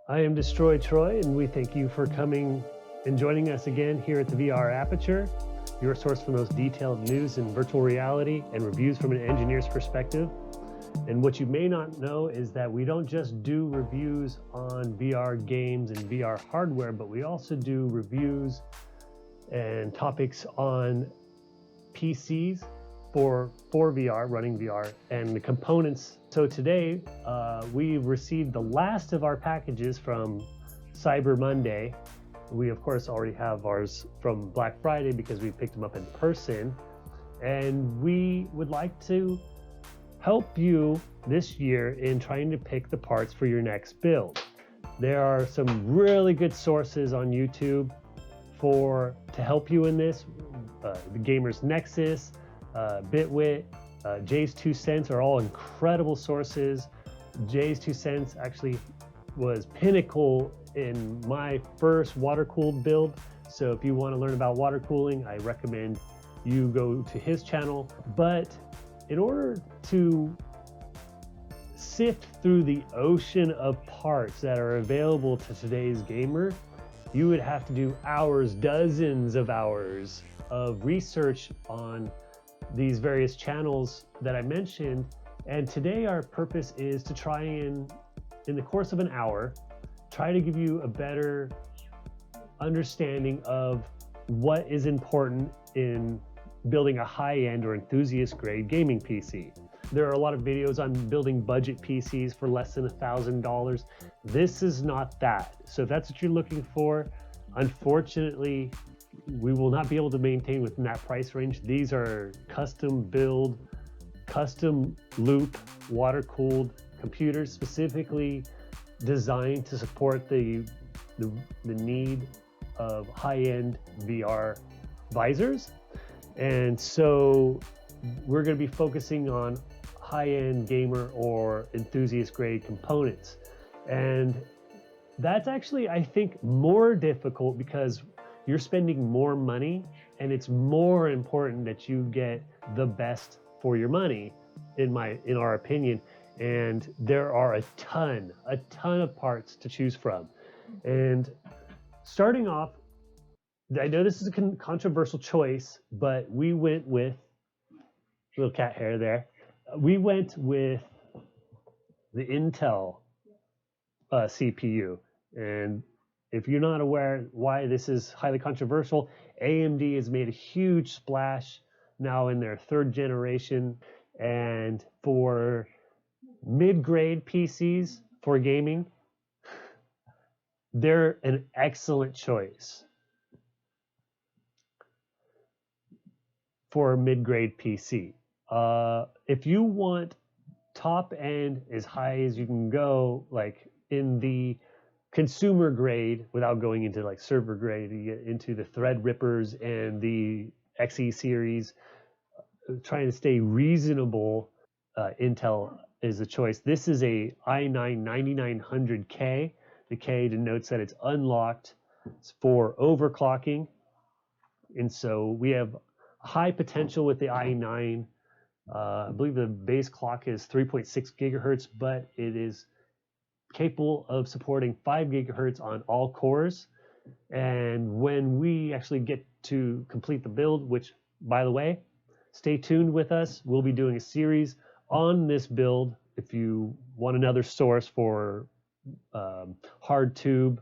I am Destroy Troy, and we thank you for coming and joining us again here at the VR Aperture, your source for the most detailed news in virtual reality and reviews from an engineer's perspective. And what you may not know is that we don't just do reviews on VR games and VR hardware, but we also do reviews and topics on PCs for VR, running VR, and the components. So today, we've received the last of our packages from Cyber Monday. We, of course, already have ours from Black Friday because we picked them up in person. And we would like to help you this year in trying to pick the parts for your next build. There are some really good sources on YouTube to help you in this. The Gamer's Nexus, Bitwit, Jay's 2 Cents are all incredible sources. Jay's 2 Cents actually was pinnacle in my first water-cooled build. So if you want to learn about water cooling, I recommend you go to his channel. But in order to sift through the ocean of parts that are available to today's gamer, you would have to do hours, dozens of hours of research on these various channels that I mentioned. And today our purpose is to try and, in the course of an hour, try to give you a better understanding of what is important in building a high-end or enthusiast-grade gaming PC. There are a lot of videos on building budget PCs for less than $1,000. This is not that. So if that's what you're looking for, unfortunately, we will not be able to maintain within that price range. These are custom build, custom loop, water-cooled computers specifically designed to support the need of high-end VR visors. And so we're going to be focusing on high-end gamer or enthusiast-grade components. And that's actually, I think, more difficult because you're spending more money, and it's more important that you get the best for your money, in our opinion. And there are a ton of parts to choose from. And starting off, I know this is a controversial choice, but we went with, little cat hair there, we went with the Intel CPU. And if you're not aware why this is highly controversial, AMD has made a huge splash now in their 3rd generation. And for mid-grade PCs for gaming, they're an excellent choice for a mid-grade PC. If you want top end as high as you can go, like in the consumer grade, without going into like server grade, you get into the Threadrippers and the XE series, trying to stay reasonable, Intel is a choice. This is a i9-9900K. The K denotes that it's unlocked for overclocking. And so we have high potential with the i9. I believe the base clock is 3.6 gigahertz, but it is capable of supporting 5 gigahertz on all cores. And when we actually get to complete the build, which, by the way, stay tuned with us. We'll be doing a series on this build. If you want another source for hard tube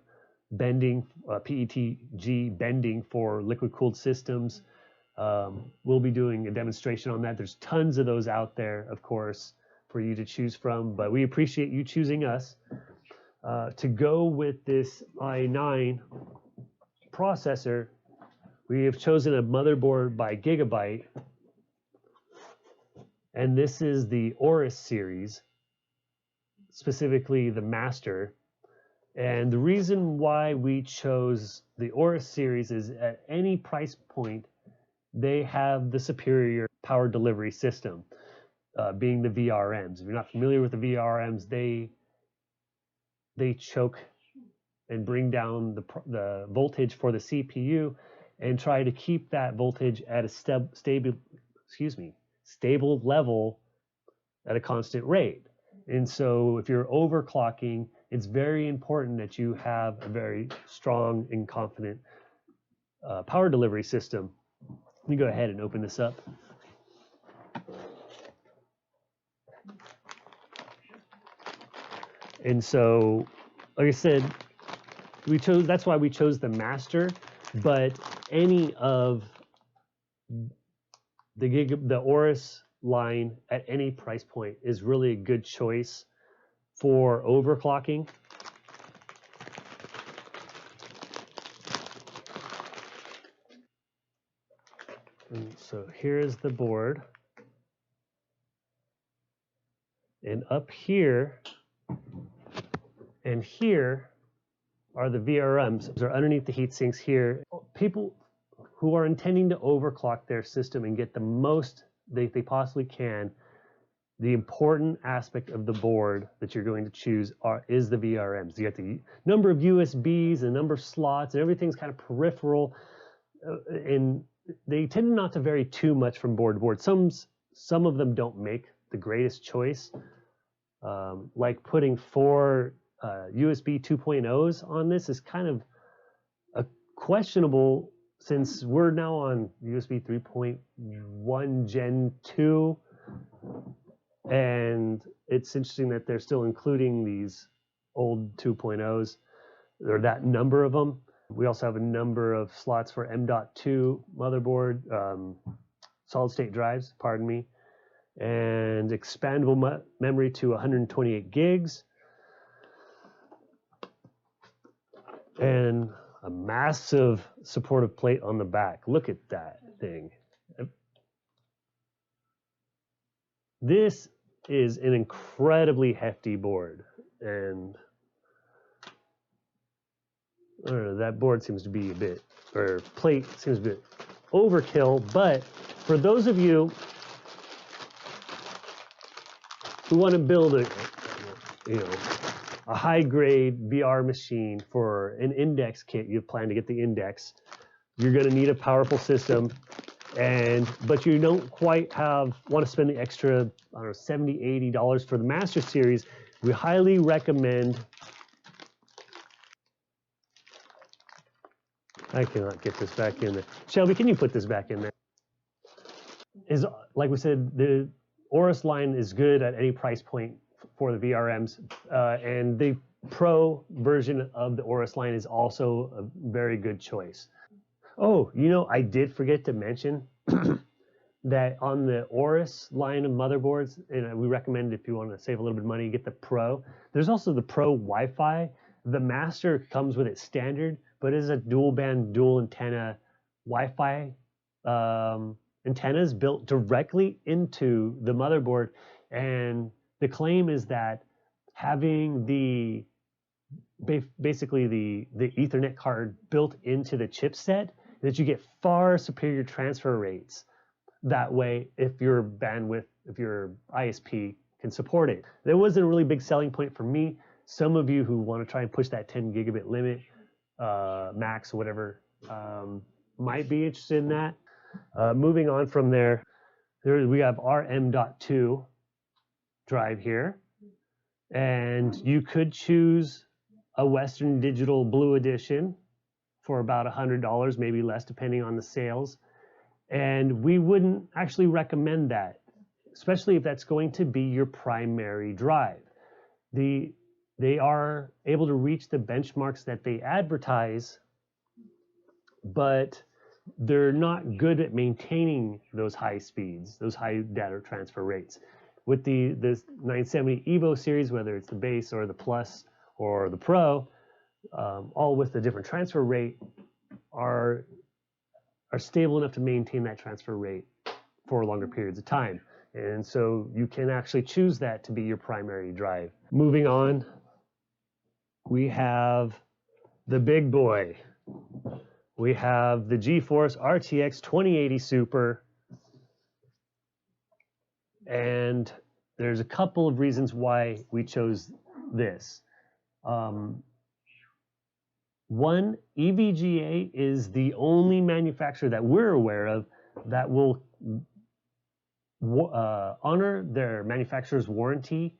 bending, PETG bending for liquid cooled systems, we'll be doing a demonstration on that. There's tons of those out there, of course, for you to choose from, but we appreciate you choosing us. To go with this i9 processor, we have chosen a motherboard by Gigabyte, and this is the Aorus series, specifically the Master. And the reason why we chose the Aorus series is at any price point, they have the superior power delivery system, being the VRMs. If you're not familiar with the VRMs, they choke and bring down the voltage for the CPU and try to keep that voltage at a stable level at a constant rate. And so if you're overclocking it's very important that you have a very strong and confident power delivery system. Let me go ahead and open this up. And so, like I said, that's why we chose the Master, but any of the Aorus line at any price point is really a good choice for overclocking. And so here's the board. And up here and here are the VRMs. They're underneath the heat sinks here. People who are intending to overclock their system and get the most they possibly can, the important aspect of the board that you're going to choose is the VRMs. You got the number of USBs, the number of slots, and everything's kind of peripheral, and they tend not to vary too much from board to board. Some of them don't make the greatest choice, like putting 4 USB 2.0s on this is kind of a questionable, since we're now on USB 3.1 Gen 2, and it's interesting that they're still including these old 2.0s, or that number of them. We also have a number of slots for M.2 motherboard, solid state drives, pardon me, and expandable memory to 128 gigs, and a massive supportive plate on the back. Look at that thing. This is an incredibly hefty board, and I don't know, that board seems to be a bit, or plate seems a bit overkill, but for those of you who want to build a high-grade VR machine for an index kit, you plan to get the index, you're going to need a powerful system, but you don't quite want to spend the extra, I don't know, $70, $80 for the Master Series. We highly recommend. I cannot get this back in there. Shelby, can you put this back in there? Like we said, the Aorus line is good at any price point for the VRMs, and the Pro version of the Aorus line is also a very good choice. Oh, I did forget to mention that on the Aorus line of motherboards, and we recommend if you want to save a little bit of money, get the Pro. There's also the Pro Wi-Fi. The Master comes with it standard, but it is a dual band, dual antenna Wi-Fi antennas built directly into the motherboard, and the claim is that having basically the Ethernet card built into the chipset, that you get far superior transfer rates that way if your bandwidth, if your ISP can support it. That wasn't a really big selling point for me. Some of you who want to try and push that 10 gigabit limit, max, whatever, might be interested in that. Moving on from there, we have our M.2 drive here, and you could choose a Western Digital Blue Edition for about $100, maybe less, depending on the sales. And we wouldn't actually recommend that, especially if that's going to be your primary drive. They are able to reach the benchmarks that they advertise, but they're not good at maintaining those high speeds, those high data transfer rates. With the 970 Evo series, whether it's the base or the Plus or the Pro, all with a different transfer rate, are stable enough to maintain that transfer rate for longer periods of time. And so you can actually choose that to be your primary drive. Moving on, we have the big boy. We have the GeForce RTX 2080 Super. And there's a couple of reasons why we chose this. One, EVGA is the only manufacturer that we're aware of that will honor their manufacturer's warranty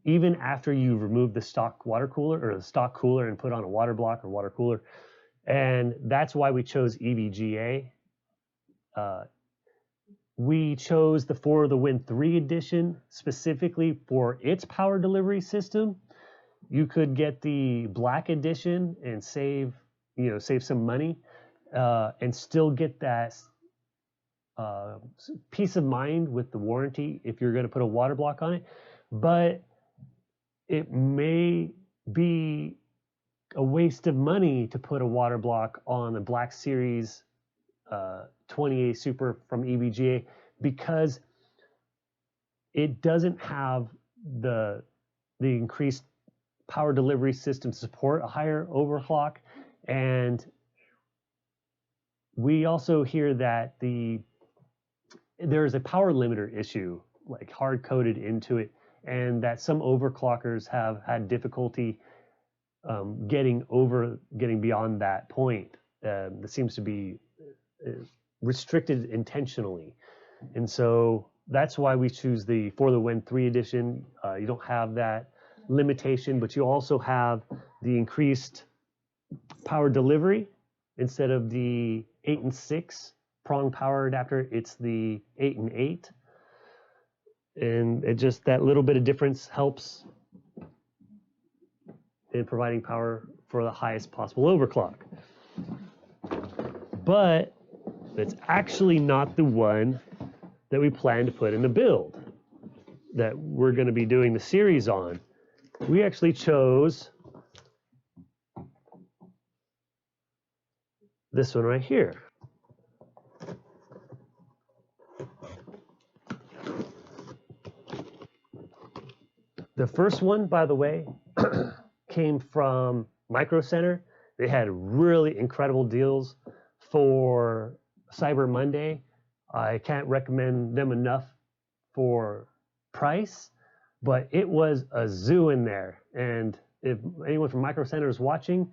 even after you remove the stock water cooler or the stock cooler and put on a water block or water cooler. And that's why we chose EVGA. We chose the For the Win 3 edition specifically for its power delivery system. You could get the black edition and save some money and still get that peace of mind with the warranty if you're going to put a water block on it. But it may be a waste of money to put a water block on the Black Series 20A Super from EVGA because it doesn't have the increased power delivery system to support a higher overclock. And we also hear that there's a power limiter issue, like hard coded into it, and that some overclockers have had difficulty getting beyond that point. That seems to be restricted intentionally. And so that's why we choose the For the Win 3 edition. You don't have that limitation, but you also have the increased power delivery. Instead of the 8 and 6 prong power adapter, it's the 8 and 8. And it just, that little bit of difference helps in providing power for the highest possible overclock. But it's actually not the one that we plan to put in the build that we're going to be doing the series on. We actually chose this one right here. The first one, by the way, came from Micro Center. They had really incredible deals for Cyber Monday. I can't recommend them enough for price, but it was a zoo in there. And if anyone from Micro Center is watching,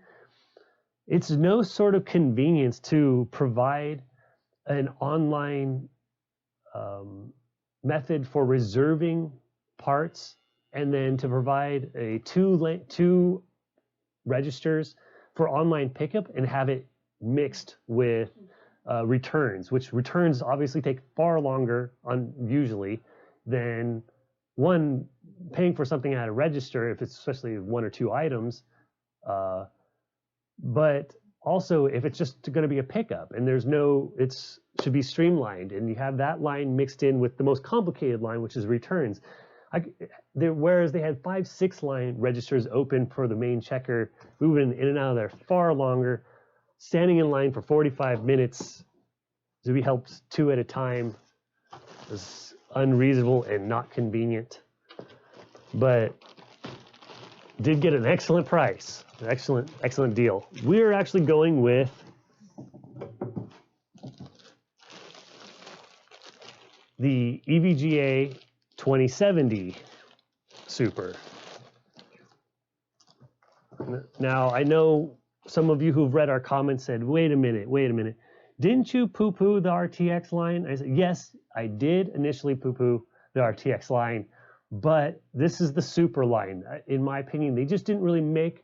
it's no sort of convenience to provide an online method for reserving parts, and then to provide a two registers for online pickup and have it mixed with returns, which returns obviously take far longer usually than paying for something at a register, if it's especially 1 or 2 items. But also if it's just going to be a pickup and it should be streamlined, and you have that line mixed in with the most complicated line, which is returns. Whereas they had 5-6 line registers open for the main checker, moving in and out of there far longer, standing in line for 45 minutes to be helped 2 at a time was unreasonable and not convenient. But did get an excellent price, an excellent deal. We're actually going with the EVGA 2070 Super. Now, I know some of you who've read our comments said, wait a minute, didn't you poo-poo the RTX line? I said, yes, I did initially poo-poo the RTX line, but this is the Super line. In my opinion, they just didn't really make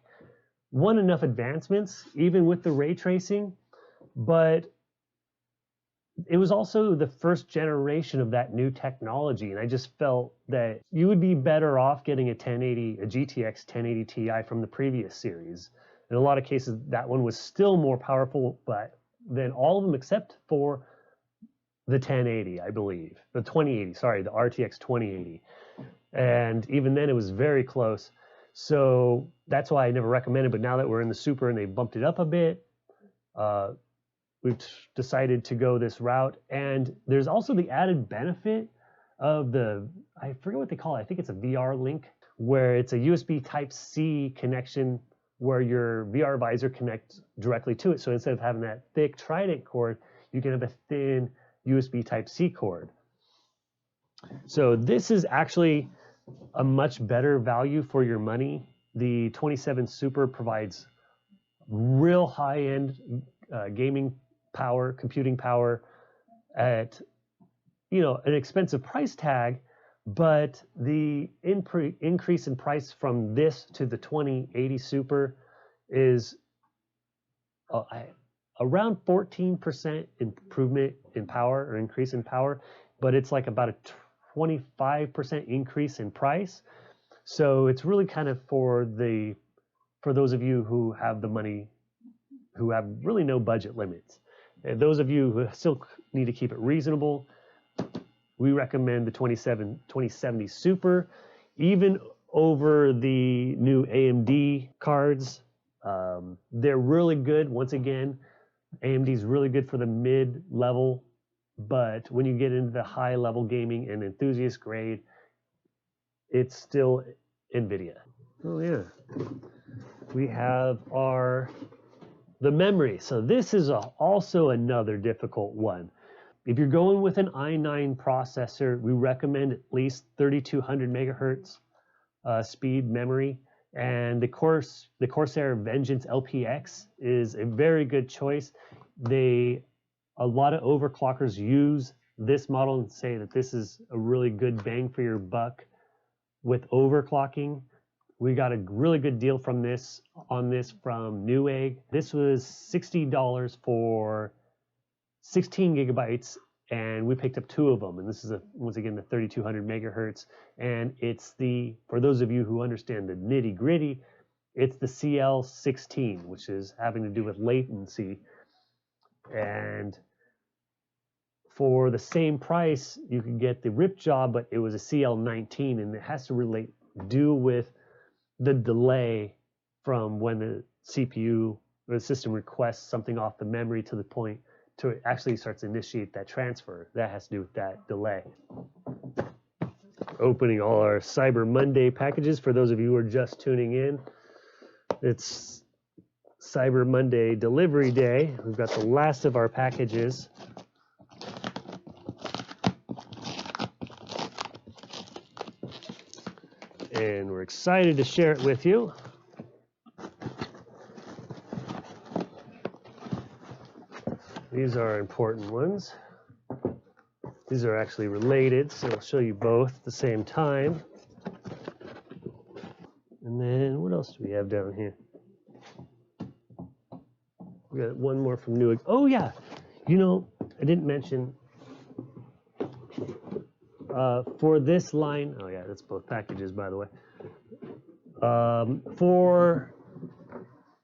enough advancements, even with the ray tracing, but it was also the first generation of that new technology, and I just felt that you would be better off getting a GTX 1080 Ti from the previous series. In a lot of cases, that one was still more powerful, but than all of them except for the 1080, I believe. The 2080, sorry, the RTX 2080. And even then, it was very close. So that's why I never recommended, but now that we're in the Super and they bumped it up a bit, we've decided to go this route. And there's also the added benefit of I forget what they call it. I think it's a VR link, where it's a USB Type-C connection where your VR visor connects directly to it. So instead of having that thick Trident cord, you can have a thin USB Type-C cord. So this is actually a much better value for your money. The 27 Super provides real high-end gaming power, computing power at an expensive price tag, But the increase in price from this to the 2080 Super is around 14% improvement in power or increase in power, but it's like about a 25% increase in price. So it's really kind of for those of you who have the money, who have really no budget limits. And those of you who still need to keep it reasonable, we recommend the 2070 Super, even over the new AMD cards. They're really good. Once again, AMD is really good for the mid-level, but when you get into the high-level gaming and enthusiast grade, it's still Nvidia. Oh yeah, we have the memory. So this is also another difficult one. If you're going with an i9 processor, we recommend at least 3200 megahertz speed memory. And the Corsair Vengeance LPX is a very good choice. A lot of overclockers use this model and say that this is a really good bang for your buck with overclocking. We got a really good deal from this from Newegg. This was $60 for 16 gigabytes, and we picked up 2 of them. And this is once again the 3200 megahertz, and it's for those of you who understand the nitty gritty, it's the CL16, which is having to do with latency. And for the same price, you can get the rip job, but it was a CL19, and it has to do with the delay from when the CPU or the system requests something off the memory to the point to it actually starts to initiate that transfer. That has to do with that delay. Opening all our Cyber Monday packages for those of you who are just tuning in. It's Cyber Monday delivery day. We've got the last of our packages. And we're excited to share it with you. These are important ones. These are actually related, so I'll show you both at the same time. And then what else do we have down here? We got one more from Newegg. Oh yeah, I didn't mention for this line. Oh yeah, that's both packages, by the way. For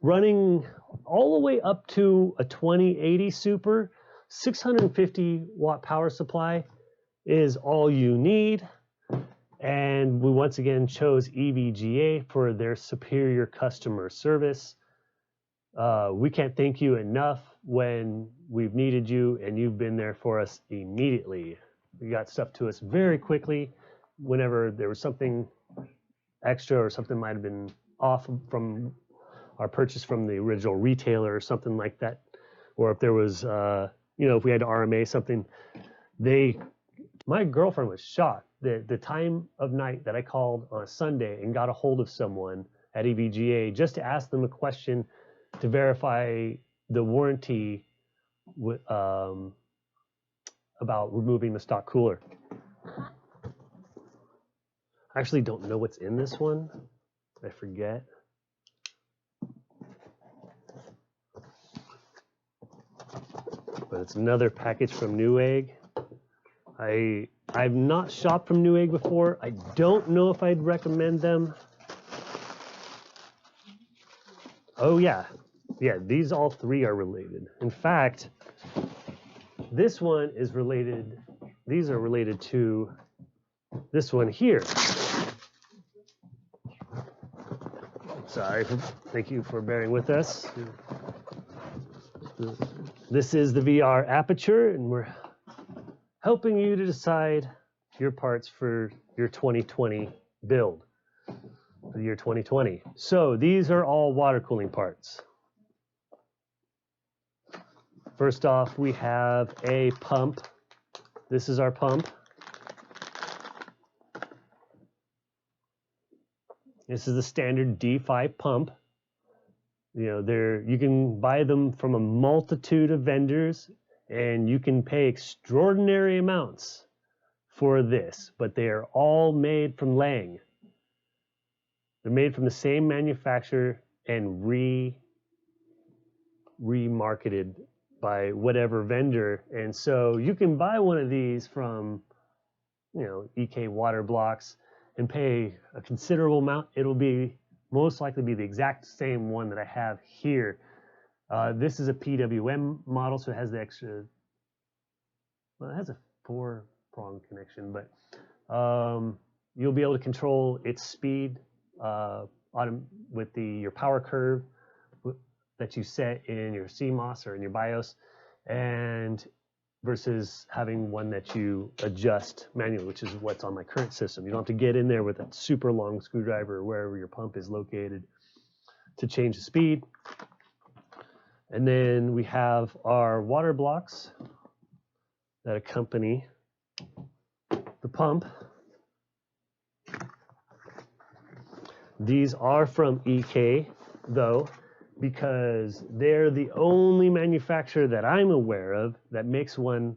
running all the way up to a 2080 Super, 650 watt power supply is all you need. And we once again chose EVGA for their superior customer service. We can't thank you enough when we've needed you, and you've been there for us immediately. You got stuff to us very quickly whenever there was something extra or something might have been off from our purchase from the original retailer or something like that. Or if there was, if we had to RMA something, my girlfriend was shocked the time of night that I called on a Sunday and got a hold of someone at EVGA just to ask them a question to verify the warranty about removing the stock cooler. I actually don't know what's in this one. I forget. But it's another package from Newegg. I've not shopped from Newegg before. I don't know if I'd recommend them. Oh yeah, these all 3 are related. In fact, this one is related. These are related to this one here. Sorry, thank you for bearing with us. This is the VR Aperture, and we're helping you to decide your parts for your 2020 build, for the year 2020. So these are all water cooling parts. First off, we have a pump. This is our pump. This is the standard D5 pump. You can buy them from a multitude of vendors, and you can pay extraordinary amounts for this, but they are all made from Lang. They're made from the same manufacturer and remarketed by whatever vendor. And so you can buy one of these from, you know, EK water blocks and pay a considerable amount. It'll be most likely be the exact same one that I have here. This is a PWM model, so it has the extra, well, it has a 4-prong connection, but you'll be able to control its speed with your power curve that you set in your CMOS or in your BIOS, and versus having one that you adjust manually, which is what's on my current system. You don't have to get in there with a super long screwdriver or wherever your pump is located to change the speed. And then we have our water blocks that accompany the pump. These are from EK, though, because they're the only manufacturer that I'm aware of that makes one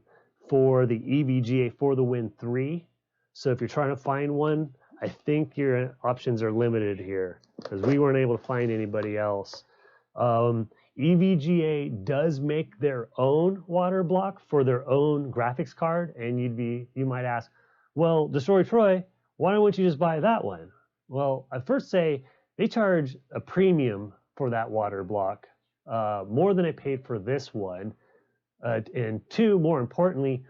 for the EVGA for the Win 3. So if you're trying to find one, I think your options are limited here because we weren't able to find anybody else. EVGA does make their own water block for their own graphics card, and you might ask, well, Destroy Troy, why don't you just buy that one? Well, I'd first say they charge a premium for that water block, more than I paid for this one. And two, more importantly,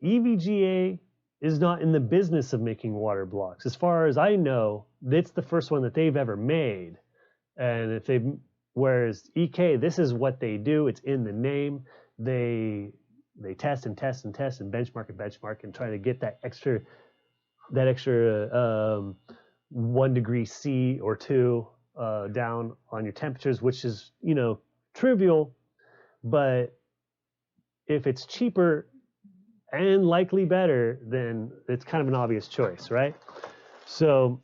EVGA is not in the business of making water blocks. As far as I know, it's the first one that they've ever made. And whereas EK, this is what they do. It's in the name. They test and test and test and benchmark and try to get that extra 1 degree C or 2 down on your temperatures, which is, you know, trivial, but if it's cheaper and likely better, then it's kind of an obvious choice, right? So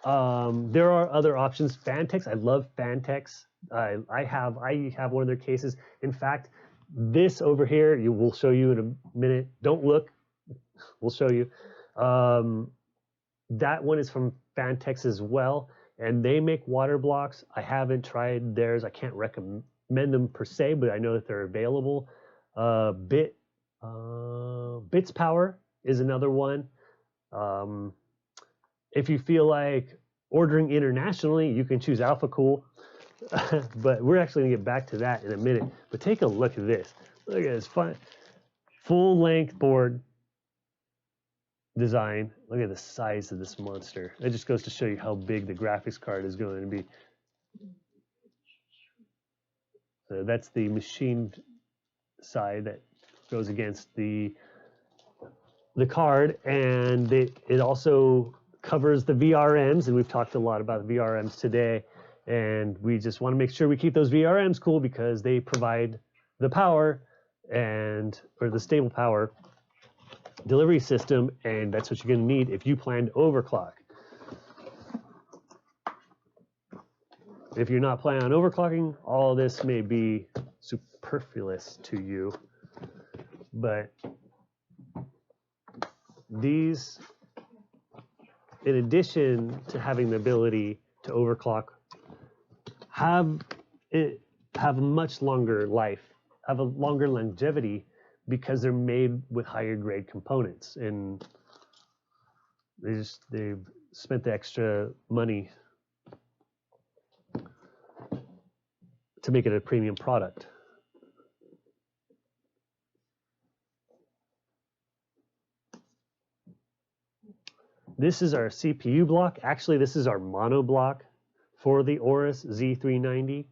there are other options. Phanteks, I love Phanteks. I have one of their cases. In fact, this over here, we'll show you in a minute. Don't look, we'll show you. That one is from Phanteks as well, and they make water blocks. I haven't tried theirs. I can't recommend them per se, but I know that they're available. Bits Power is another one. If you feel like ordering internationally, you can choose Alphacool, but we're actually gonna get back to that in a minute. But take a look at this. Look at this fun, full-length board design. Look at the size of this monster. It just goes to show you how big the graphics card is going to be. So that's the machined side that goes against the card, and it also covers the VRMs, and we've talked a lot about VRMs today, and we just want to make sure we keep those VRMs cool because they provide the power or the stable power delivery system, and that's what you're going to need if you plan to overclock. If you're not planning on overclocking, all this may be superfluous to you, but these, in addition to having the ability to overclock, have a much longer life, have a longer longevity, because they're made with higher grade components, and they've spent the extra money to make it a premium product. This is our CPU block. Actually, this is our mono block for the Aorus Z390.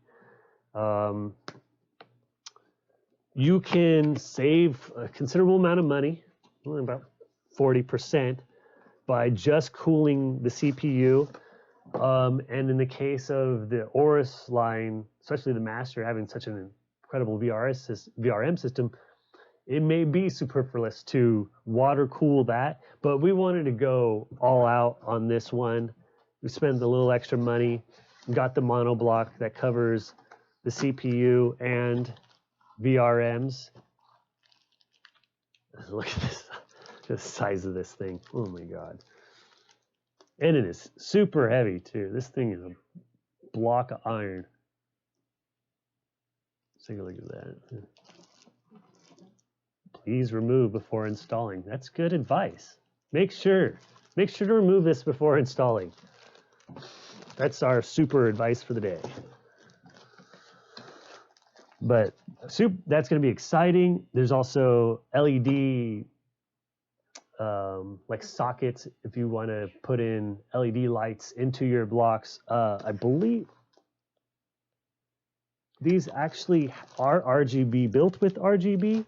You can save a considerable amount of money, about 40%, by just cooling the CPU. And in the case of the Aorus line, especially the Master having such an incredible VRM system, it may be superfluous to water cool that, but we wanted to go all out on this one. We spent a little extra money, got the mono block that covers the CPU and VRMs, Look at this, the size of this thing. Oh my God. And it is super heavy too. This thing is a block of iron. Let's take a look at that. Please remove before installing. That's good advice. Make sure to remove this before installing. That's our super advice for the day. But that's going to be exciting. There's also LED like sockets if you want to put in LED lights into your blocks. I believe these actually are RGB, built with RGB,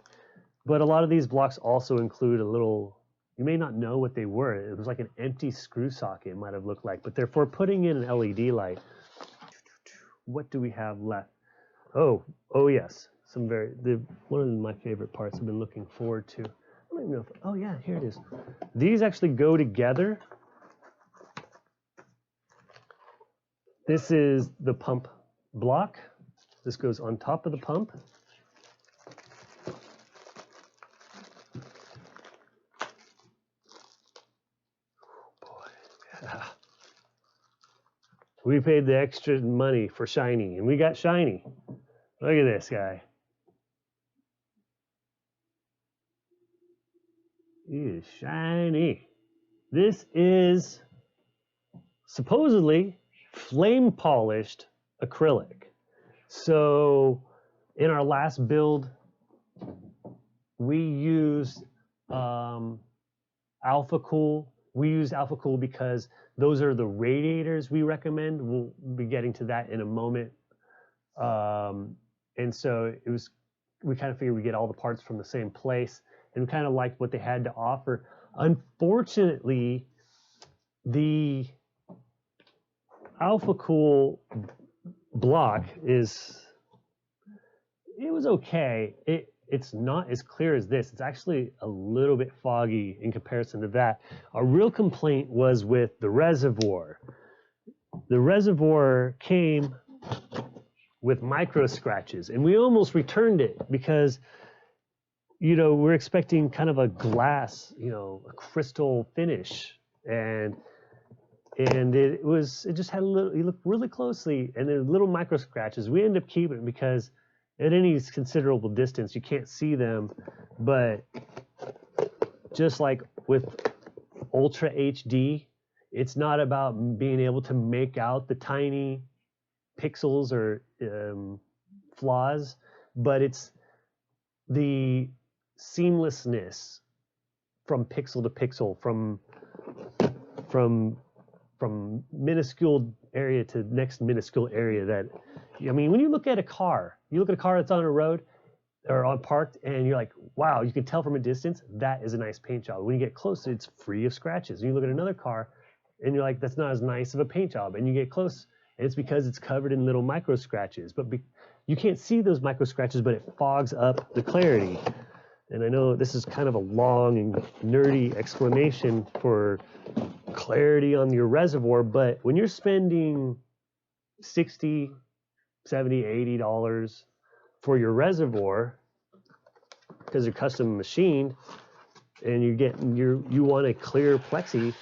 but a lot of these blocks also include a little, you may not know what they were. It was like an empty screw socket, it might have looked like, but they're for putting in an LED light. What do we have left? Oh yes, one of my favorite parts I've been looking forward to. I don't even know if, oh yeah, here it is. These actually go together. This is the pump block. This goes on top of the pump. We paid the extra money for shiny, and we got shiny. Look at this guy. He is shiny. This is supposedly flame polished acrylic. So in our last build, we used Alphacool. We use Alphacool because those are the radiators we recommend. We'll be getting to that in a moment. And so we kind of figured we get all the parts from the same place, and we kind of liked what they had to offer. Unfortunately, the Alphacool block it was okay. It's not as clear as this. It's actually a little bit foggy in comparison to that. Our real complaint was with the reservoir. The reservoir came with micro scratches, and we almost returned it because, we're expecting kind of a glass, a crystal finish, and it just had a little, you look really closely, and then little micro scratches. We ended up keeping it because at any considerable distance, you can't see them, but just like with Ultra HD, it's not about being able to make out the tiny pixels or flaws, but it's the seamlessness from pixel to pixel, from minuscule area to next minuscule area. That, when you look at a car that's on a road or on parked, and you're like, wow, you can tell from a distance that is a nice paint job. When you get close, it's free of scratches. And you look at another car and you're like, that's not as nice of a paint job. And you get close, and it's because it's covered in little micro scratches. But you can't see those micro scratches, but it fogs up the clarity. And I know this is kind of a long and nerdy explanation for clarity on your reservoir, but when you're spending $60, $70, $80 for your reservoir because you're custom machined, and you want a clear plexi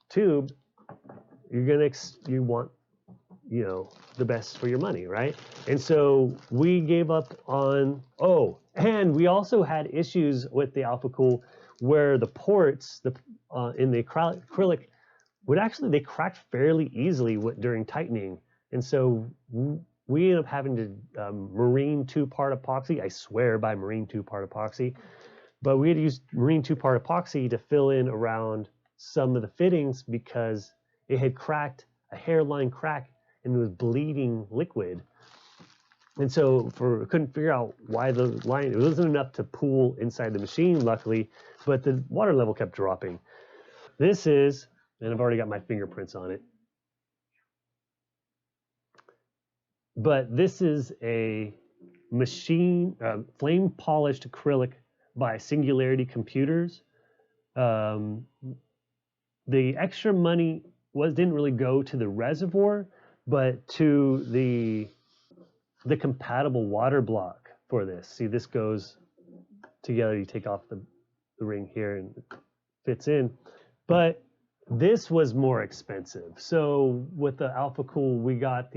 tube, you want the best for your money, right? And so we gave up on, and we also had issues with the Alphacool where the ports in the acrylic they cracked fairly easily during tightening. And so we ended up having to marine 2-part epoxy. I swear by marine 2-part epoxy. But we had to use marine 2-part epoxy to fill in around some of the fittings because it had cracked, a hairline crack, and it was bleeding liquid. And so couldn't figure out why the line, it wasn't enough to pool inside the machine, luckily, but the water level kept dropping. This is, and I've already got my fingerprints on it, but this is a machine, flame polished acrylic by Singularity Computers. The extra money didn't really go to the reservoir, but to the compatible water block for this. See, this goes together. You take off the ring here and fits in. But this was more expensive. So with the Alphacool, we got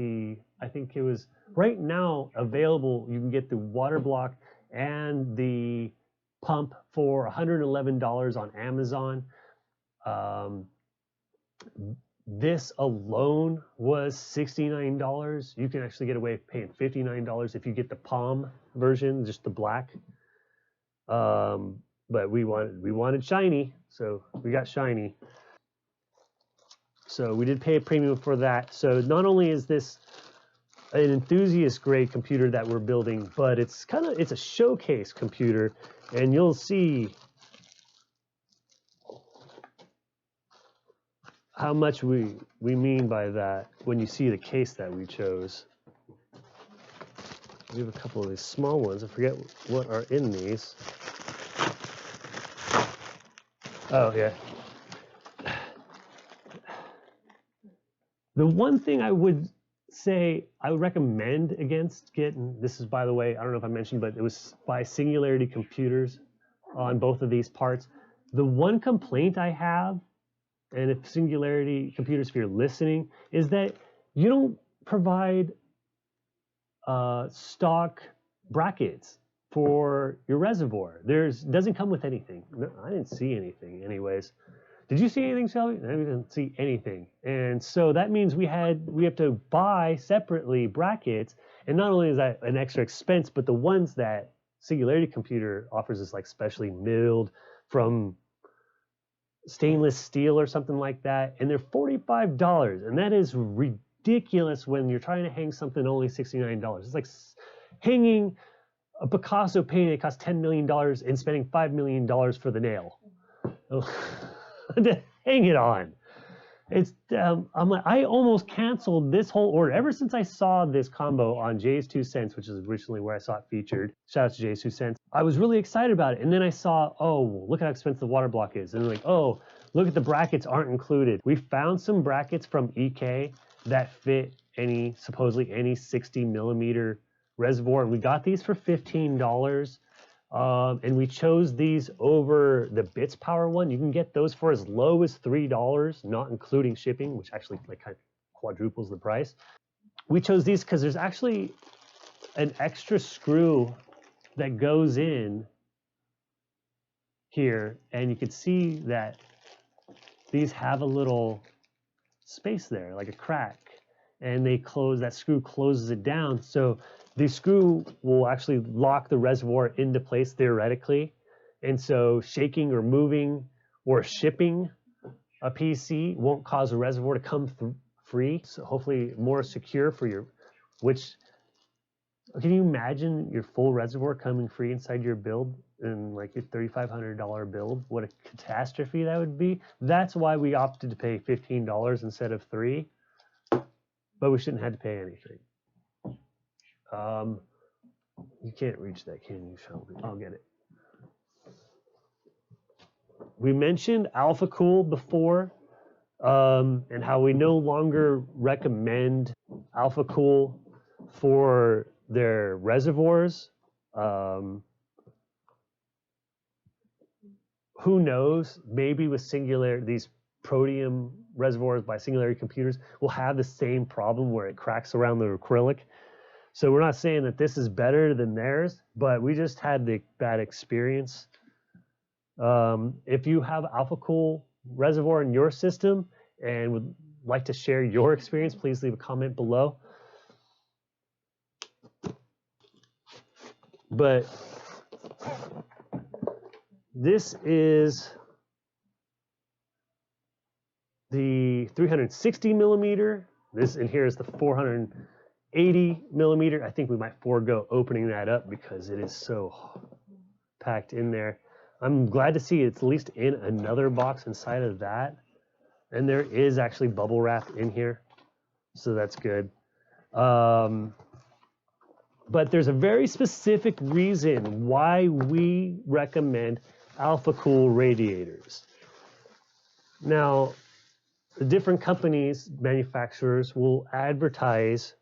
I think it was right now available. You can get the water block and the pump for $111 on Amazon. This alone was $69. You can actually get away with paying $59 if you get the Palm version, just the black. But we wanted shiny, so we got shiny. So we did pay a premium for that. So not only is this an enthusiast grade computer that we're building, but it's a showcase computer, and you'll see how much we mean by that when you see the case that we chose. We have a couple of these small ones. I forget what are in these. Oh, yeah. The one thing I would say I would recommend against getting, this is, by the way, I don't know if I mentioned, but it was by Singularity Computers on both of these parts. The one complaint I have, and if Singularity Computers, if you're listening, is that you don't provide stock brackets for your reservoir. Doesn't come with anything. No, I didn't see anything anyways. Did you see anything, Shelby? I didn't see anything. And so that means we have to buy separately brackets. And not only is that an extra expense, but the ones that Singularity Computer offers is like specially milled from stainless steel or something like that. And they're $45. And that is ridiculous when you're trying to hang something only $69. It's like hanging a Picasso painting that costs $10 million and spending $5 million for the nail. To hang it on. It's I'm like, I almost canceled this whole order ever since I saw this combo on Jay's 2 Cents, which is originally where I saw it featured. Shout out to Jay's 2 Cents. I was really excited about it, and then I saw, oh, look how expensive the water block is, and like, oh, look at the brackets aren't included. We found some brackets from EK that fit supposedly any 60 millimeter reservoir, and we got these for $15. And we chose these over the Bits Power one. You can get those for as low as $3, not including shipping, which actually like kind of quadruples the price. We chose these because there's actually an extra screw that goes in here, and you can see that these have a little space there, like a crack, and that screw closes it down. So the screw will actually lock the reservoir into place theoretically. And so shaking or moving or shipping a PC won't cause a reservoir to come free. So hopefully more secure for can you imagine your full reservoir coming free inside your build in like your $3,500 build? What a catastrophe that would be. That's why we opted to pay $15 instead of $3, but we shouldn't have to pay anything. You can't reach that, can you, Shelby? I'll get it. We mentioned Alphacool before, and how we no longer recommend Alphacool for their reservoirs. Who knows? Maybe with these Protium reservoirs by Singularity Computers will have the same problem where it cracks around the acrylic. So we're not saying that this is better than theirs, but we just had the bad experience. If you have Alphacool reservoir in your system and would like to share your experience, please leave a comment below. But this is the 360 millimeter. And here is the 480 millimeter. I think we might forego opening that up because it is so packed in there. I'm glad to see it's at least in another box inside of that. And there is actually bubble wrap in here, so that's good. But there's a very specific reason why we recommend Alphacool radiators. Now, the different companies, manufacturers, will advertise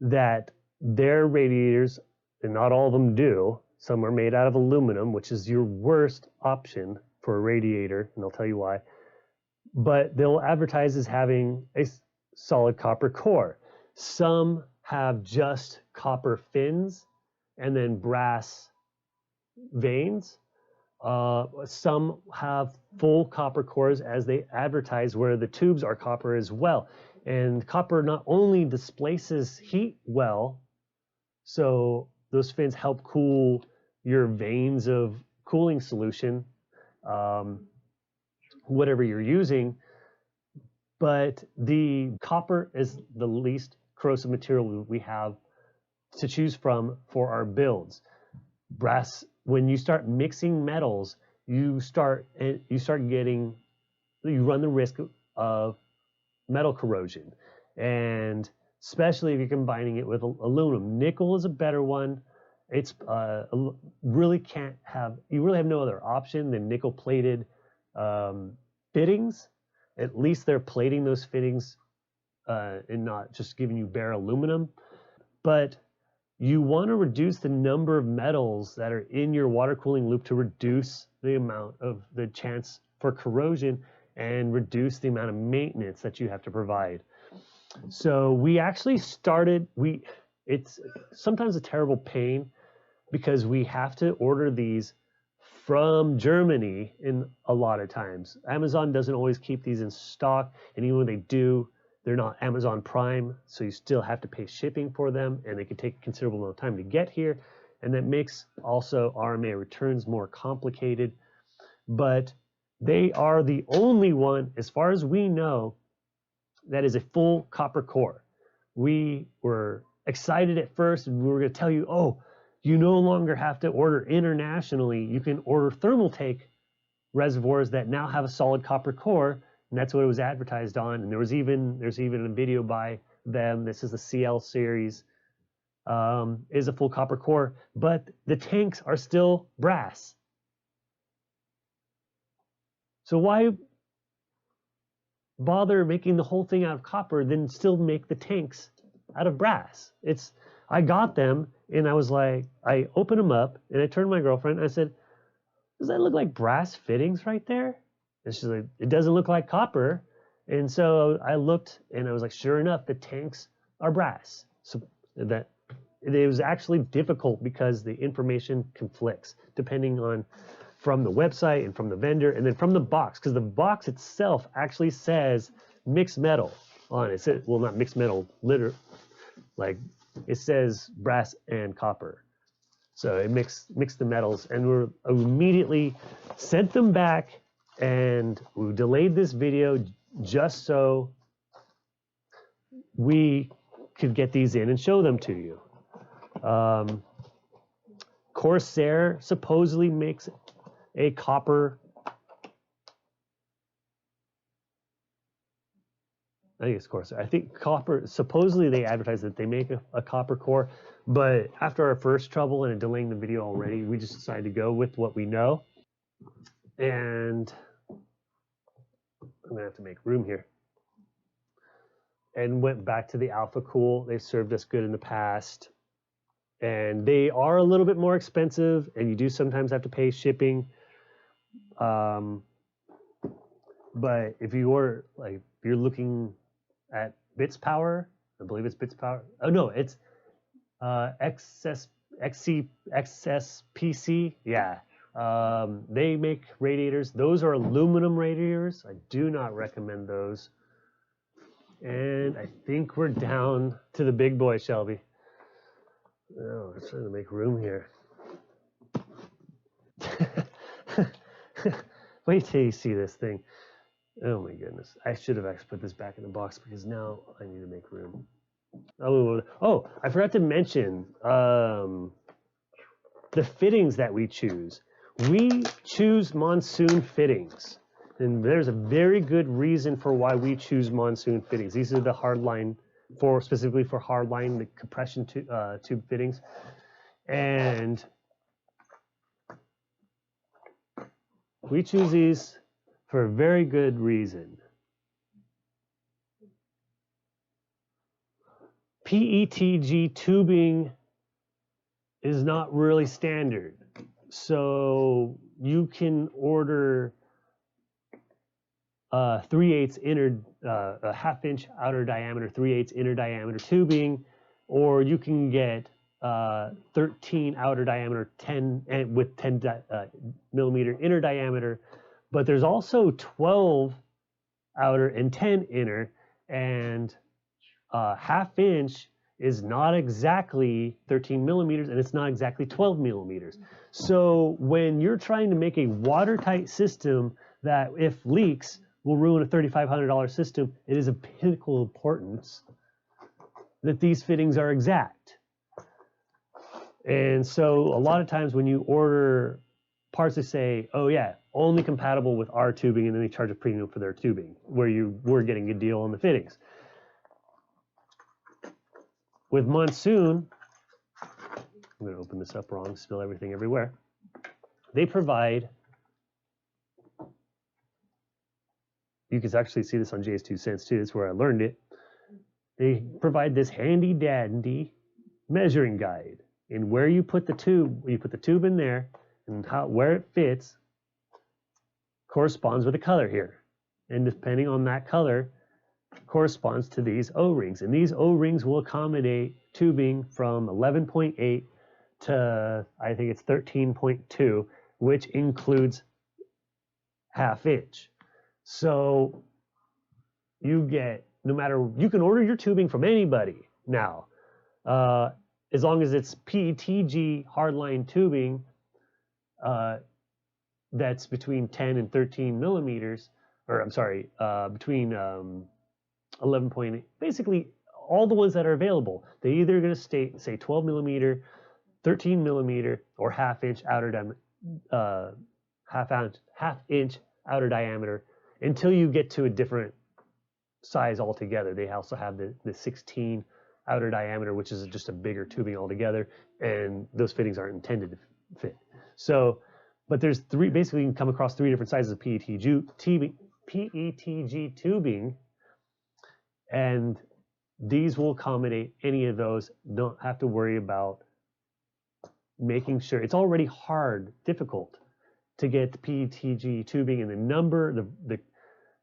that their radiators, and not all of them do, Some are made out of aluminum, which is your worst option for a radiator, and I'll tell you why. But they'll advertise as having a solid copper core. Some have just copper fins and then brass veins. Some have full copper cores as they advertise, where the tubes are copper as well. And copper not only displaces heat well, so those fins help cool your veins of cooling solution, whatever you're using, but the copper is the least corrosive material we have to choose from for our builds. Brass, when you start mixing metals, you run the risk of metal corrosion, and especially if you're combining it with aluminum. Nickel is a better one. It's you really have no other option than nickel plated fittings. At least they're plating those fittings and not just giving you bare aluminum. But you want to reduce the number of metals that are in your water cooling loop to reduce the amount of the chance for corrosion and reduce the amount of maintenance that you have to provide. So we actually started, it's sometimes a terrible pain because we have to order these from Germany in a lot of times. Amazon doesn't always keep these in stock, and even when they do, they're not Amazon Prime, so you still have to pay shipping for them, and they can take a considerable amount of time to get here, and that makes also RMA returns more complicated. But they are the only one, as far as we know, that is a full copper core. We were excited at first, and we were going to tell you, oh, you no longer have to order internationally. You can order Thermaltake reservoirs that now have a solid copper core, and that's what it was advertised on. And there's even a video by them. This is the CL series, is a full copper core, but the tanks are still brass. So why bother making the whole thing out of copper, then still make the tanks out of brass? I got them, and I was like, I opened them up, and I turned to my girlfriend, and I said, does that look like brass fittings right there? And she's like, it doesn't look like copper. And so I looked, and I was like, sure enough, the tanks are brass. So that it was actually difficult because the information conflicts depending on from the website and from the vendor and then from the box, because the box itself actually says mixed metal on it. Well, not mixed metal, like it says brass and copper. So it mixed the metals, and we immediately sent them back, and we delayed this video just so we could get these in and show them to you. Corsair supposedly makes a copper, I think it's Corsair. I think copper, supposedly they advertise that they make a copper core, but after our first trouble and delaying the video already, we just decided to go with what we know. And I'm gonna have to make room here. And went back to the Alphacool. They've served us good in the past. And they are a little bit more expensive, and you do sometimes have to pay shipping. But if you order, like, if you're looking at Bits Power, I believe it's Bits Power. Oh no, it's XSPC. Yeah, they make radiators. Those are aluminum radiators. I do not recommend those. And I think we're down to the big boy, Shelby. Oh, I'm trying to make room here. Wait till you see this thing. Oh my goodness. I should have actually put this back in the box because now I need to make room. Oh, I forgot to mention the fittings that we choose. We choose Monsoon fittings. And there's a very good reason for why we choose Monsoon fittings. These are the hardline, specifically for hardline, the compression tube fittings. And we choose these for a very good reason. PETG tubing is not really standard. So you can order 3/8 inner, a 1/2 inch outer diameter, 3/8 inner diameter tubing, or you can get 13 outer diameter, 10 and with 10 millimeter inner diameter. But there's also 12 outer and 10 inner, and 1/2 inch is not exactly 13 millimeters, and it's not exactly 12 millimeters. So when you're trying to make a watertight system that, if leaks, will ruin a $3,500 system, it is of pinnacle importance that these fittings are exact. And so a lot of times when you order parts, they say, oh yeah, only compatible with our tubing, and then they charge a premium for their tubing, where you were getting a deal on the fittings. With Monsoon, I'm going to open this up wrong, spill everything everywhere. They provide, you can actually see this on JS2Sense too, that's where I learned it. They provide this handy dandy measuring guide, and where you put the tube in there, and where it fits corresponds with the color here. And depending on that color, corresponds to these O-rings. And these O-rings will accommodate tubing from 11.8 to, I think it's 13.2, which includes 1/2 inch. So you get, you can order your tubing from anybody now, as long as it's PETG hardline tubing, that's between 10 and 13 millimeters, or I'm sorry, between 11.8, basically all the ones that are available. They either going to say 12 millimeter, 13 millimeter, or 1/2 inch outer half inch outer diameter, until you get to a different size altogether. They also have the 16 outer diameter, which is just a bigger tubing altogether, and those fittings aren't intended to fit. So, but there's basically you can come across 3 different sizes of PETG tubing, and these will accommodate any of those. Don't have to worry about making sure. It's already difficult to get the PETG tubing and the number,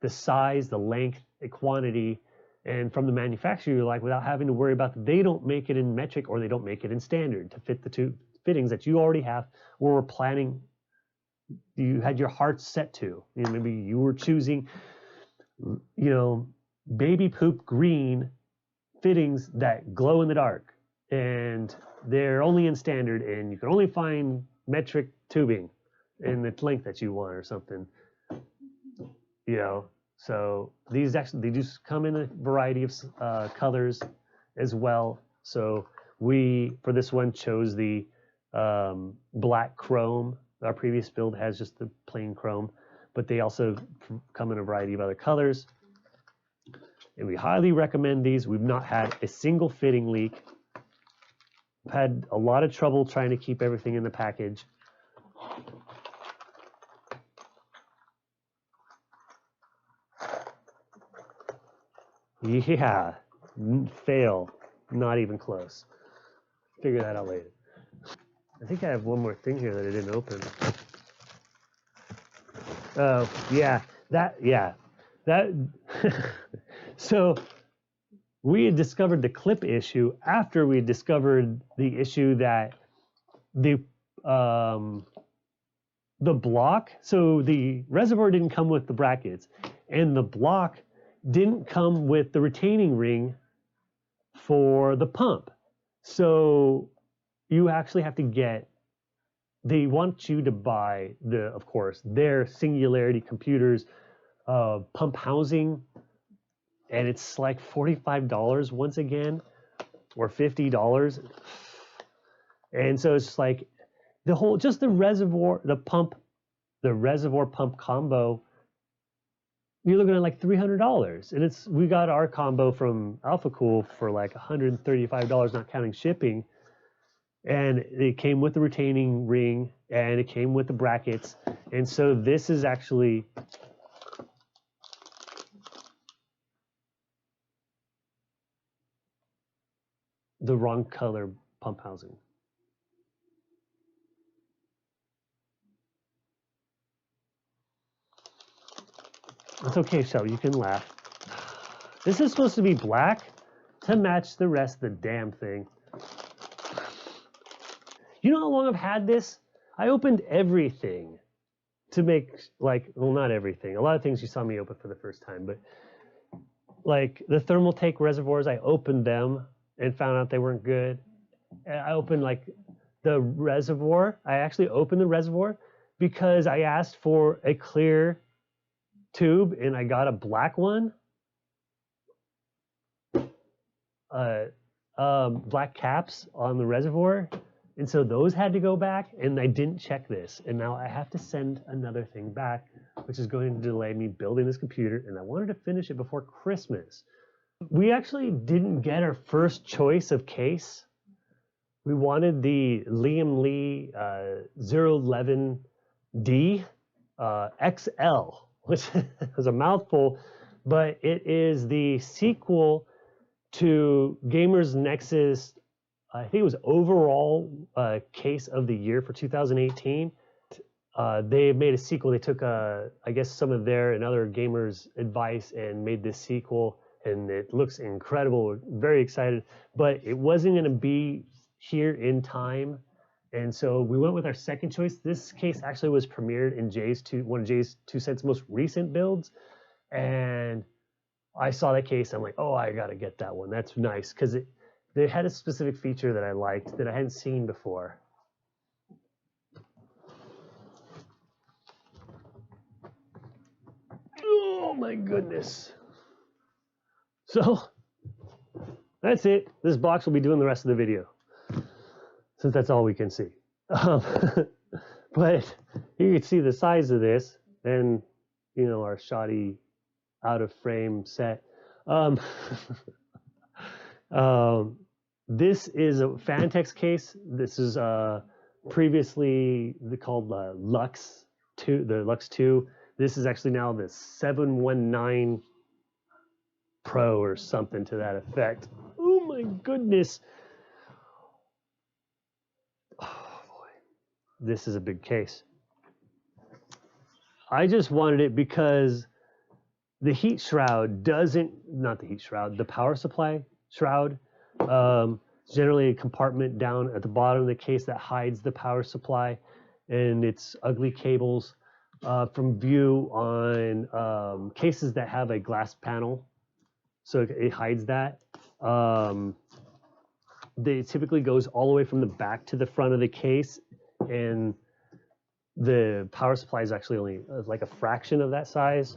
the size, the length, the quantity, and from the manufacturer, without having to worry about they don't make it in metric or they don't make it in standard to fit the two fittings that you already have, or were planning, you had your heart set to. Maybe you were choosing, baby poop green fittings that glow in the dark, and they're only in standard, and you can only find metric tubing in the length that you want or something. So these they just come in a variety of colors as well. So we, for this one, chose the black chrome. Our previous build has just the plain chrome, but they also come in a variety of other colors. And we highly recommend these. We've not had a single fitting leak. We've had a lot of trouble trying to keep everything in the package. Yeah, fail. Not even close. Figure that out later. I think I have one more thing here that I didn't open. Oh, yeah, that. So we had discovered the clip issue after we discovered the issue that the block, so the reservoir didn't come with the brackets, and the block didn't come with the retaining ring for the pump. So you actually have to they want you to buy of course, their Singularity Computers pump housing, and it's like $45 once again, or $50. And so it's like just the reservoir pump combo, you're looking at like $300. And we got our combo from Alphacool for like $135, not counting shipping. And it came with the retaining ring, and it came with the brackets. And so this is actually the wrong color pump housing. It's okay, Shelby, you can laugh. This is supposed to be black to match the rest of the damn thing. You know how long I've had this? I opened everything to make, like, well, not everything. A lot of things you saw me open for the first time, but like the Thermaltake reservoirs, I opened them and found out they weren't good. And I opened like the reservoir. I actually opened the reservoir because I asked for a clear tube and I got a black one. Black caps on the reservoir. And so those had to go back, and I didn't check this. And now I have to send another thing back, which is going to delay me building this computer. And I wanted to finish it before Christmas. We actually didn't get our first choice of case. We wanted the Liam Lee 011D XL, which was a mouthful, but it is the sequel to Gamers Nexus. I think it was overall case of the year for 2018. They made a sequel. They took, I guess, some of their and other gamers' advice and made this sequel, and it looks incredible. We're very excited, but it wasn't going to be here in time, and so we went with our second choice. This case actually was premiered in one of Jay's 2 cents most recent builds, and I saw that case. I'm like, oh, I got to get that one. That's nice because they had a specific feature that I liked that I hadn't seen before. Oh my goodness. So that's it. This box will be doing the rest of the video, since that's all we can see. But you can see the size of this and, you know, our shoddy out of frame set. This is a Phanteks case. This is previously called Lux 2, the Lux 2. This is actually now the 719 Pro or something to that effect. Oh my goodness. Oh boy. This is a big case. I just wanted it because the heat shroud the power supply shroud, generally a compartment down at the bottom of the case that hides the power supply and its ugly cables from view on cases that have a glass panel. So it hides that. It typically goes all the way from the back to the front of the case, and the power supply is actually only like a fraction of that size.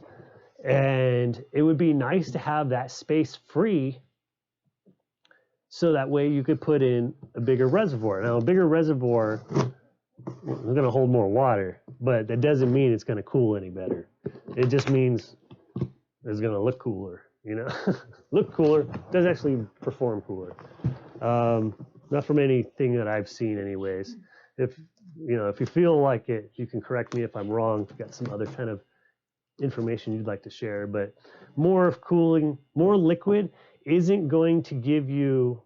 And it would be nice to have that space free so that way you could put in a bigger reservoir. Now, a bigger reservoir is going to hold more water, but that doesn't mean it's going to cool any better. It just means it's going to look cooler, you know? Look cooler, does actually perform cooler. Not from anything that I've seen anyways. If you feel like it, you can correct me if I'm wrong. If you've got some other kind of information you'd like to share, but more of cooling, more liquid isn't going to give you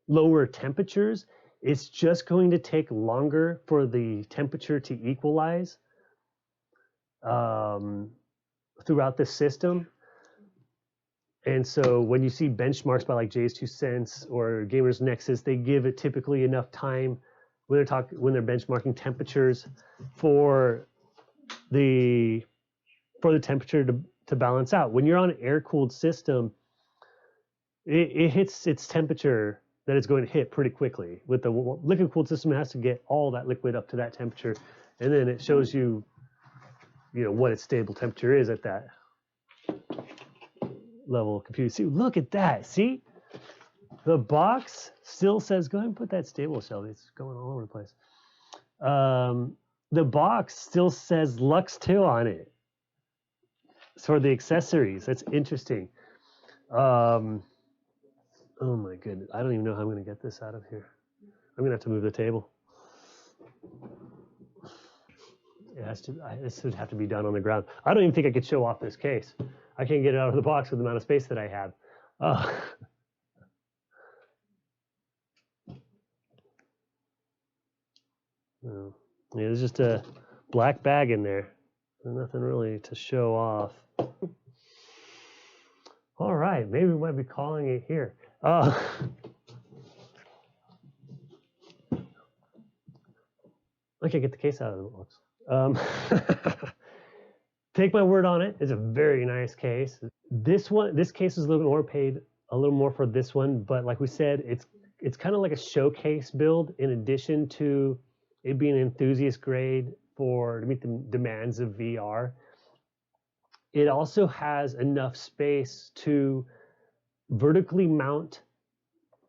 lower temperatures. It's just going to take longer for the temperature to equalize throughout the system. And so when you see benchmarks by like Jay's 2 cents or Gamers Nexus, they give it typically enough time when they're benchmarking temperatures for the temperature to balance out. When you're on an air-cooled system, it hits its temperature that it's going to hit pretty quickly. With the liquid-cooled system, it has to get all that liquid up to that temperature, and then it shows you, what its stable temperature is at that level of computing. See, look at that. See? The box still says, go ahead and put that stable, Shelby. It's going all over the place. The box still says Lux 2 on it. For the accessories. That's interesting. Oh my goodness. I don't even know how I'm going to get this out of here. I'm going to have to move the table. This would have to be done on the ground. I don't even think I could show off this case. I can't get it out of the box with the amount of space that I have. Yeah, there's just a black bag in there. Nothing really to show off. All right, maybe we might be calling it here. Okay, get the case out of the box. Take my word on it. It's a very nice case. This case is a little bit more, paid a little more for this one, but like we said, it's kind of like a showcase build in addition to it being an enthusiast grade to meet the demands of VR. It also has enough space to vertically mount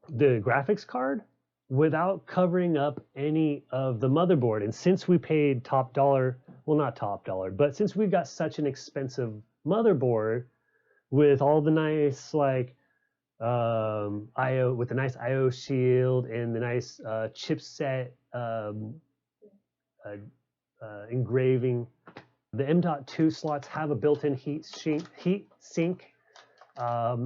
the graphics card without covering up any of the motherboard. And since we paid top dollar, well, not top dollar, but since we've got such an expensive motherboard with all the nice like IO, with the nice IO shield and the nice chipset engraving, the M.2 slots have a built-in heat sink.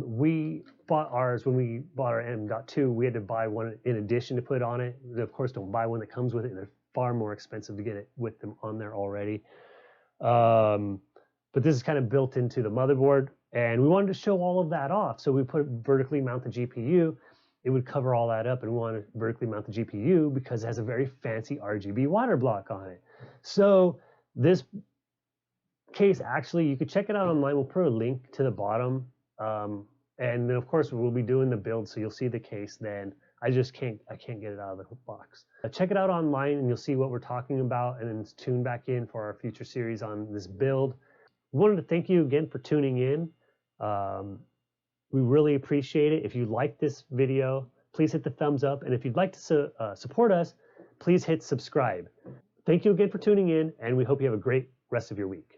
We bought ours when we bought our M.2. We had to buy one in addition to put on it. Of course, don't buy one that comes with it. They're far more expensive to get it with them on there already. But this is kind of built into the motherboard, and we wanted to show all of that off. So we vertically mount the GPU. It would cover all that up, and we want to vertically mount the GPU because it has a very fancy RGB water block on it. So this case, actually, you could check it out online. We'll put a link to the bottom. And then of course we'll be doing the build, so you'll see the case then. I can't get it out of the box. Check it out online and you'll see what we're talking about, and then tune back in for our future series on this build. We wanted to thank you again for tuning in. We really appreciate it. If you like this video, please hit the thumbs up, and if you'd like to support us, please hit subscribe. Thank you again for tuning in, and we hope you have a great rest of your week.